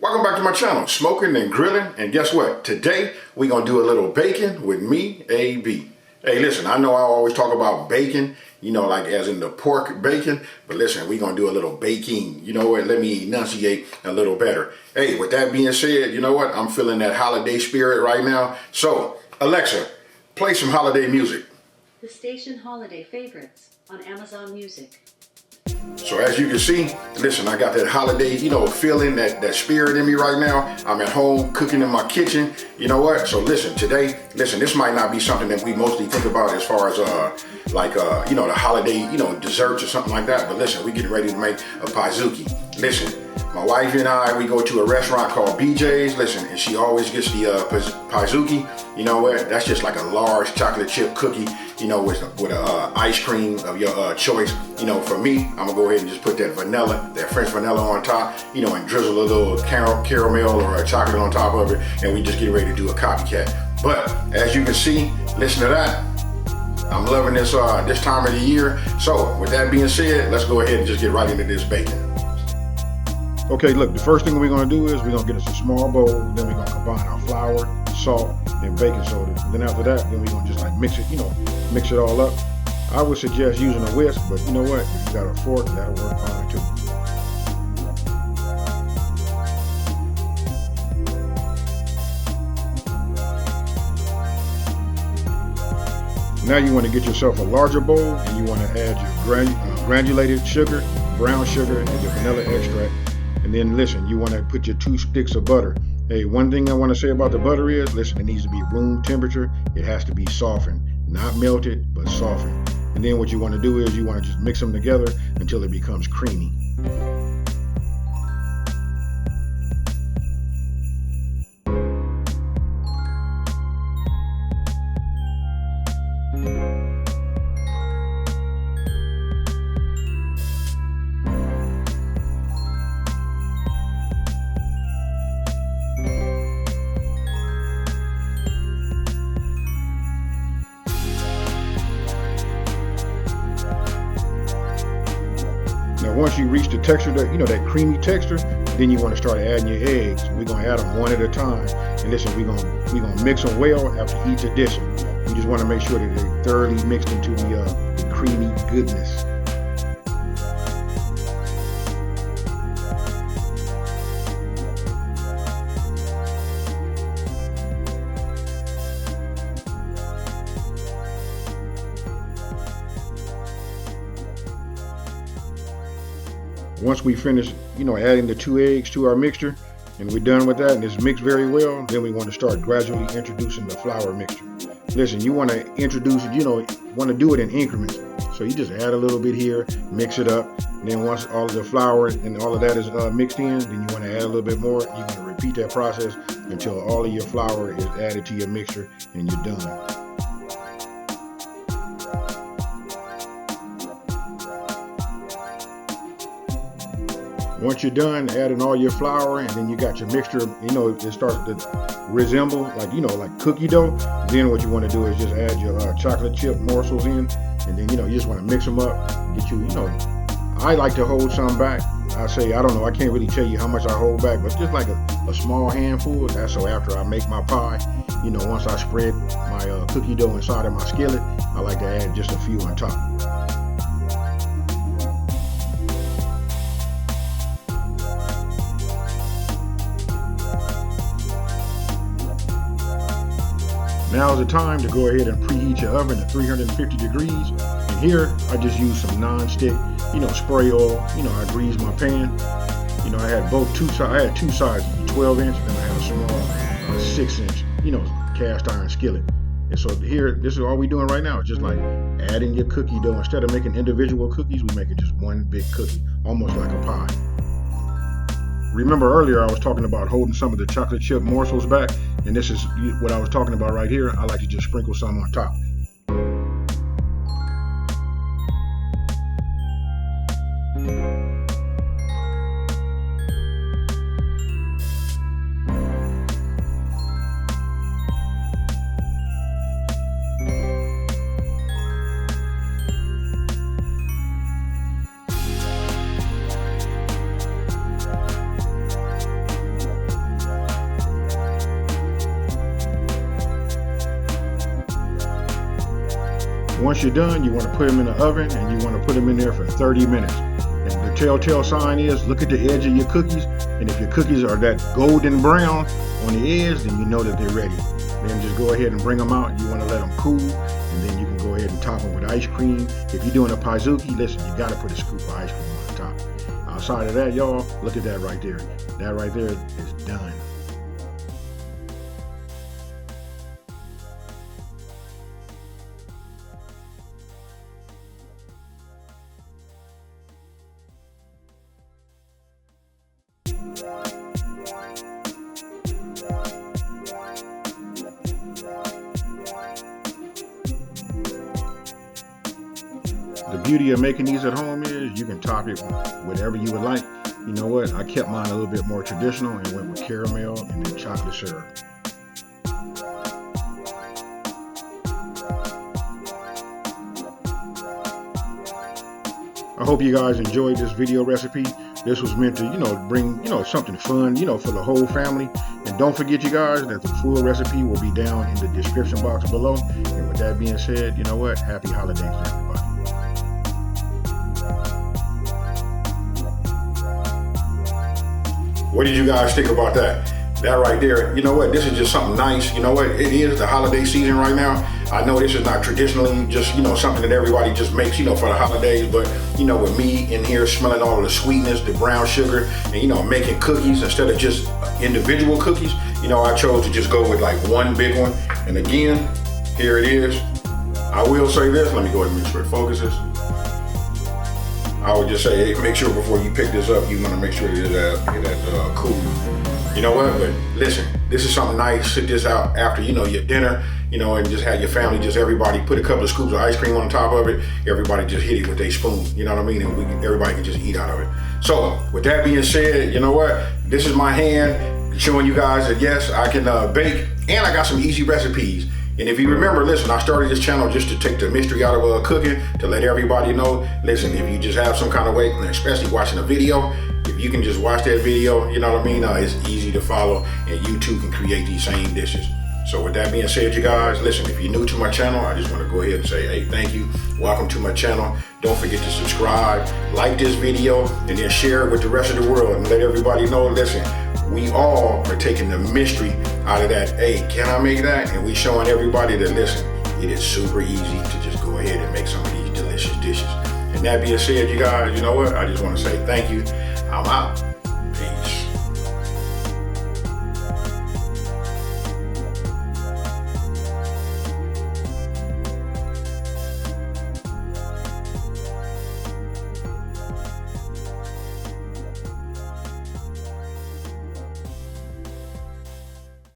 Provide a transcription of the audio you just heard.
Welcome back to my channel, Smokin and Grillin, and guess what? Today, we're going to do a little bacon with me, AB. Hey, listen, I know I always talk about bacon, you know, like as in the pork bacon, but listen, we're going to do a little baking. You know what? Let me enunciate a little better. Hey, with that being said, you know what? I'm feeling that holiday spirit right now. So, Alexa, play some holiday music. The station Holiday Favorites on Amazon Music. So as you can see, listen, I got that holiday, you know, feeling, that spirit in me right now. I'm at home cooking in my kitchen. You know what? So listen, today, this might not be something that we mostly think about as far as you know, the holiday, you know, desserts or something like that. But listen, we getting ready to make a Pizookie. Listen, my wife and I, we go to a restaurant called BJ's. Listen, and she always gets the Pizookie. You know what? That's just like a large chocolate chip cookie, you know, with a ice cream of your choice. You know, for me, I'm gonna go ahead and just put that vanilla, that French vanilla on top, you know, and drizzle a little caramel or a chocolate on top of it, and we just get ready to do a copycat. But as you can see, listen to that. I'm loving this this time of the year. So with that being said, let's go ahead and just get right into this bacon. Okay, look, the first thing we're gonna do is we're gonna get us a small bowl, then we're gonna combine our flour, salt, and baking soda. Then after that, then we're gonna just like mix it, you know, mix it all up. I would suggest using a whisk, but you know what? If you got a fork, that'll work fine too. Now you want to get yourself a larger bowl, and you want to add your granulated sugar, brown sugar, and your vanilla extract. And then listen, you want to put your 2 sticks of butter. Hey, one thing I want to say about the butter is, listen, it needs to be room temperature. It has to be softened, not melted, but softened. And then what you want to do is you want to just mix them together until it becomes creamy. Now once you reach the texture, that, you know, that creamy texture, then you want to start adding your eggs. We're gonna add them one at a time. And listen, we're gonna mix them well after each addition. We just want to make sure that they're thoroughly mixed into the creamy goodness. Once we finish, you know, adding the 2 eggs to our mixture, and we're done with that, and it's mixed very well, then we want to start gradually introducing the flour mixture. Listen, you want to introduce it, you know, want to do it in increments. So you just add a little bit here, mix it up, and then once all of the flour and all of that is mixed in, then you want to add a little bit more. You're going to repeat that process until all of your flour is added to your mixture and you're done. Once you're done adding all your flour and then you got your mixture, you know, it starts to resemble like, you know, like cookie dough. Then what you want to do is just add your chocolate chip morsels in, and then, you know, you just want to mix them up, get you know, I like to hold some back. I say, I don't know, I can't really tell you how much I hold back, but just like a small handful. That's so after I make my pie, you know, once I spread my cookie dough inside of my skillet, I like to add just a few on top. Now's the time to go ahead and preheat your oven to 350 degrees. And here, I just use some non-stick, you know, spray oil. You know, I grease my pan. You know, I had I had two sizes, a 12-inch, and I had a small 6-inch, you know, cast iron skillet. And so here, this is all we're doing right now. It's just like adding your cookie dough. Instead of making individual cookies, we're making just one big cookie, almost like a pie. Remember earlier I was talking about holding some of the chocolate chip morsels back, and this is what I was talking about right here. I like to just sprinkle some on top. once you're done, you want to put them in the oven, and you want to put them in there for 30 minutes. And the telltale sign is, look at the edge of your cookies, and if your cookies are that golden brown on the edge, then you know that they're ready. Then just go ahead and bring them out. You want to let them cool, and then you can go ahead and top them with ice cream. If you're doing a Pizookie, listen, you got to put a scoop of ice cream on the top. Outside of that, y'all, look at that right there. That right there is done. The beauty of making these at home is you can top it with whatever you would like. You know what? I kept mine a little bit more traditional and went with caramel and then chocolate syrup. I hope you guys enjoyed this video recipe. This was meant to, bring, something fun, for the whole family. And don't forget, you guys, that the full recipe will be down in the description box below. And with that being said, you know what? Happy holidays to everybody. What did you guys think about that? That right there, you know what? This is just something nice. You know what? It is the holiday season right now. I know this is not traditionally just, something that everybody just makes, for the holidays. But, with me in here smelling all of the sweetness, the brown sugar, and, making cookies instead of just individual cookies, I chose to just go with like one big one. And again, here it is. I will say this. Let me go ahead and make sure it focuses. I would just say, hey, make sure before you pick this up, you want to make sure that cool. You know what? But listen, this is something nice. Sit this out after, your dinner, and just have your family, just everybody put a couple of scoops of ice cream on top of it. Everybody just hit it with a spoon, you know what I mean? And everybody can just eat out of it. So with that being said, you know what? This is my hand showing you guys that yes, I can bake, and I got some easy recipes. And if you remember, listen, I started this channel just to take the mystery out of cooking, to let everybody know, listen, if you just have some kind of way, especially watching a video, if you can just watch that video, you know what I mean? It's easy to follow, and you too can create these same dishes. So with that being said, you guys, listen, if you're new to my channel, I just want to go ahead and say, hey, thank you. Welcome to my channel. Don't forget to subscribe, like this video, and then share it with the rest of the world and let everybody know, listen, we all are taking the mystery out of that. Hey, can I make that? And we showing everybody that, listen, it is super easy to just go ahead and make some of these delicious dishes. And that being said, you guys, you know what? I just want to say thank you. I'm out.